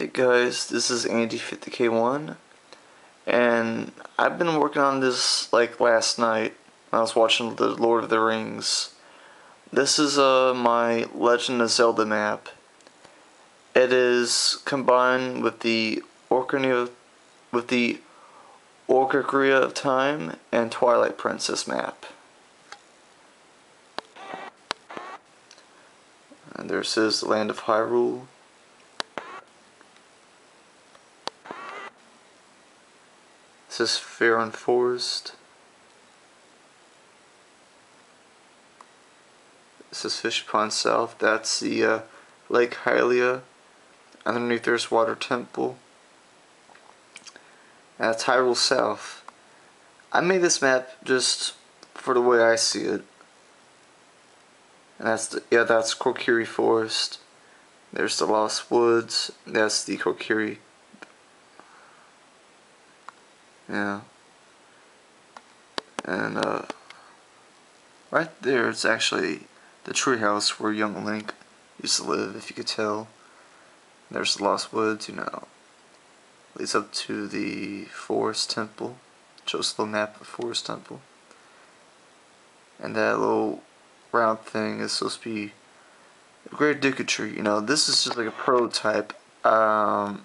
Hey guys, this is Andy50K1, and I've been working on this like last night when I was watching the Lord of the Rings. This is my Legend of Zelda map. It is combined with the Orchidea of Time and Twilight Princess map. And there says the Land of Hyrule. This is Faron Forest. This is Fish Pond South. That's the Lake Hylia. Underneath there's Water Temple. And that's Hyrule South. I made this map just for the way I see it. And that's Kokiri Forest. There's the Lost Woods. That's the Kokiri. Yeah. And right there it's actually the treehouse where young Link used to live, if you could tell. There's the Lost Woods, leads up to the Forest Temple. Shows the little map of the Forest Temple. And that little round thing is supposed to be a Great Duca Tree. This is just like a prototype. I'm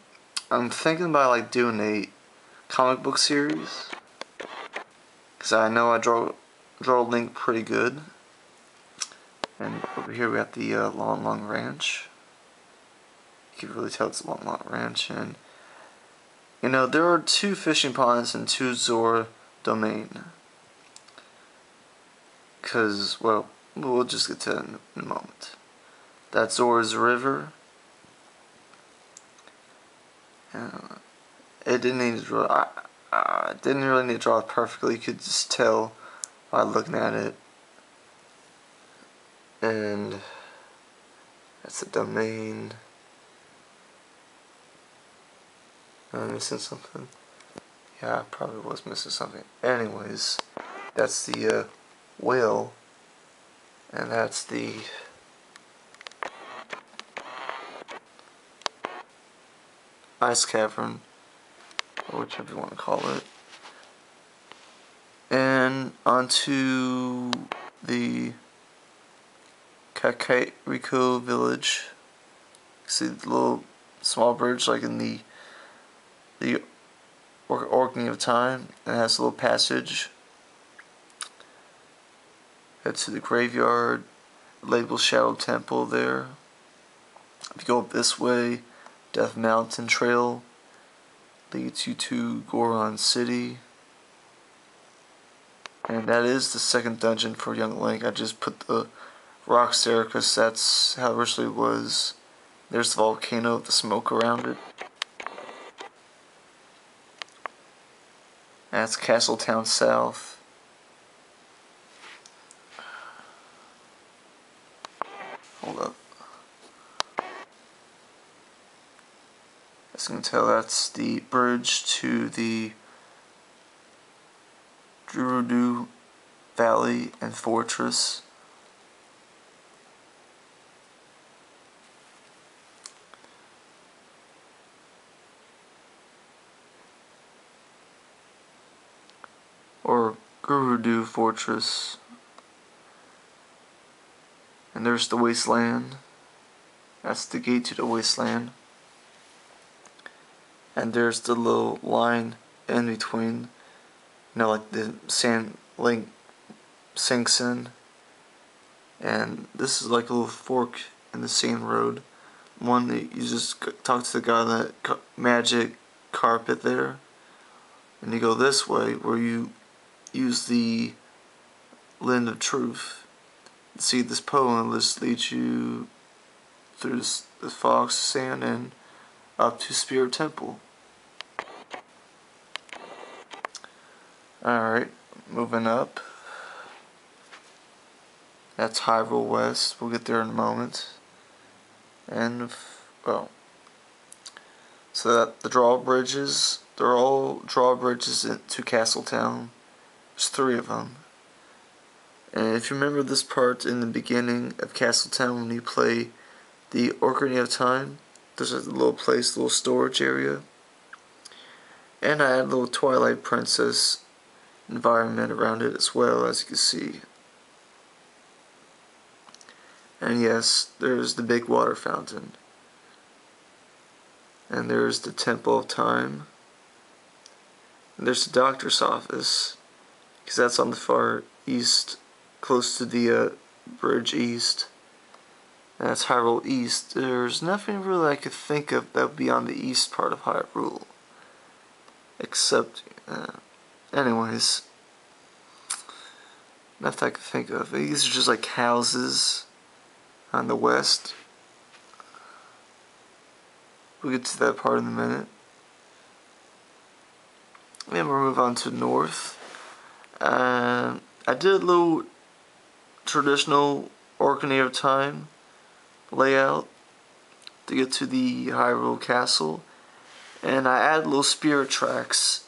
thinking about like doing a comic book series, because I know I draw Link pretty good. And over here we got the Long Ranch. You can really tell it's a Long Ranch. And there are 2 fishing ponds and 2 Zora domain. Because, well, we'll just get to that in a moment. That's Zora's River. It didn't need to draw. I didn't really need to draw it perfectly. You could just tell by looking at it. And that's the domain. Am I missing something? Yeah, I probably was missing something. Anyways, that's the whale, and that's the ice cavern, or whichever you want to call it. And onto the Kakariko village. See the little small bridge like in the Orkney of Time, and it has a little passage. Head to the graveyard, labeled Shadow Temple there. If you go up this way, Death Mountain Trail leads you to Goron City. And that is the second dungeon for Young Link. I just put the rocks there because that's how it originally was. There's the volcano, the smoke around it. That's Castletown South. Hold up. As you can tell, that's the bridge to the Gerudo Valley and Fortress. Or Gerudo Fortress. And there's the Wasteland. That's the gate to the Wasteland. And there's the little line in between, like the sand Link sinks in. And this is like a little fork in the sand road. One that you just talk to the guy on that magic carpet there. And you go this way where you use the Lens of Truth. See this poem, this leads you through the fox sand and up to Spirit Temple. Alright, moving up. That's Hyrule West. We'll get there in a moment. And, well, so that the drawbridges, they're all drawbridges to Castletown. There's 3 of them. And if you remember this part in the beginning of Castletown when you play the Orchidea of Time, There's a little place, a little storage area. And I had a little Twilight Princess environment around it as well, as you can see. And yes, there's the big water fountain. And there's the Temple of Time. And there's the doctor's office, because that's on the far east, close to the bridge east. And that's Hyrule East. There's nothing really I could think of that would be on the east part of Hyrule. Except, anyways, nothing I could think of. These are just like houses on the west. We'll get to that part in a minute. And we'll move on to north. I did a little traditional Ocarina of Time layout to get to the Hyrule Castle. And I add little spirit tracks,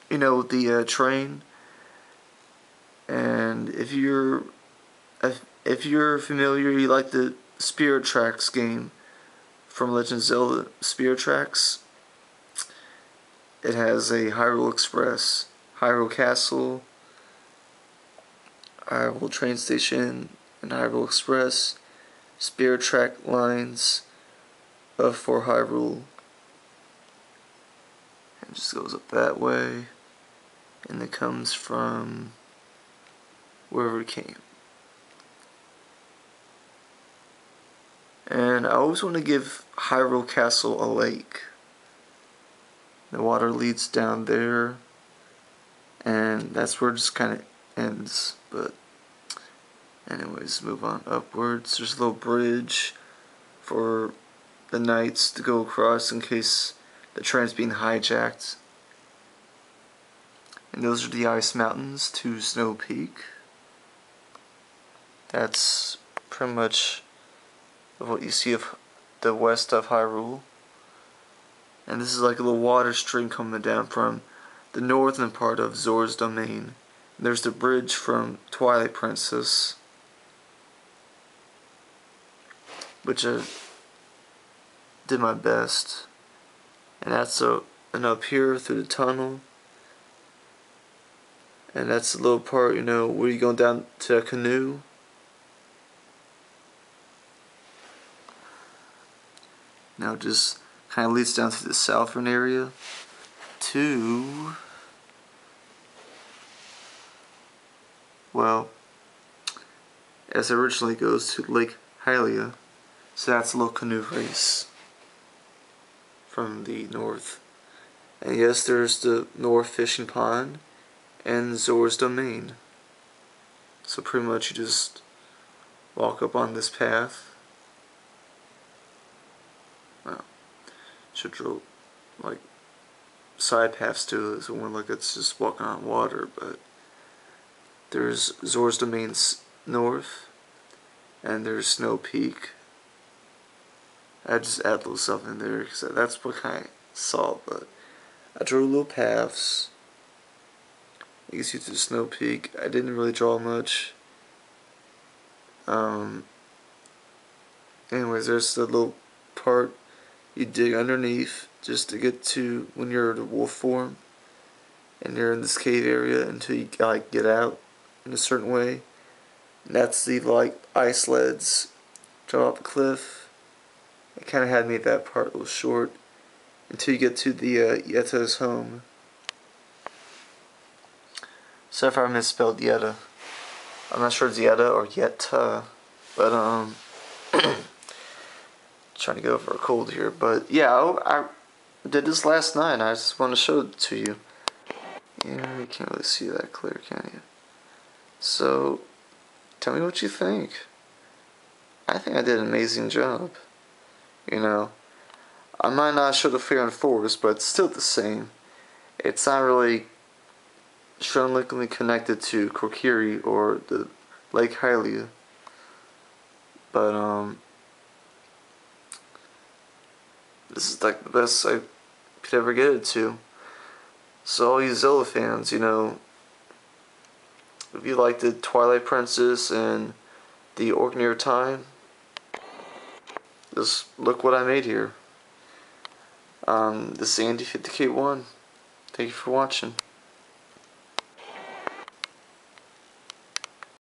you know, with the train. And if you're familiar, you like the Spirit Tracks game from Legend of Zelda Spirit Tracks. It has a Hyrule Express, Hyrule Castle, Hyrule train station, and Hyrule Express, Spirit Track lines for Hyrule. And it just goes up that way, and it comes from wherever it came. And I always want to give Hyrule Castle a lake. The water leads down there, and that's where it just kind of ends. But anyways, move on upwards. There's a little bridge for the knights to go across in case the train's being hijacked. And those are the ice mountains to Snow Peak. That's pretty much what you see of the west of Hyrule. And this is like a little water stream coming down from the northern part of Zora's Domain. And there's the bridge from Twilight Princess, which I did my best. And that's and up here through the tunnel. And that's the little part, you know, where you go down to a canoe. Now it just kind of leads down to the southern area to, well, as it originally goes to Lake Hylia. So that's a little canoe race from the north. And yes, there's the North Fishing Pond and Zora's Domain. So pretty much you just walk up on this path. Well, should drill like side paths to it, so when like it's just walking on water. But there's Zora's Domain's north, and there's Snow Peak. I just add a little stuff in there because that's what kind of saw. But I drew little paths. You can see through Snow Peak. I didn't really draw much. Anyways, there's the little part you dig underneath just to get to when you're in the wolf form, and you're in this cave area until you like get out in a certain way. And that's the like ice sleds drop off a cliff. It kind of had me that part a little short until you get to the Yeta's home. So if I misspelled Yeta, I'm not sure it's Yeta or Yeta, but trying to get over a cold here. But yeah, I did this last night and I just want to show it to you. Yeah, you can't really see that clear, can you? So tell me what you think. I think I did an amazing job. You know, I might not show the Fear and Forest, but it's still the same. It's not really strongly connected to Kokiri or the Lake Hylia. But this is like the best I could ever get it to. So all you Zelda fans, you know, if you like the Twilight Princess and the Ocarina of Time, just look what I made here. This is Andy 50K1. Thank you for watching.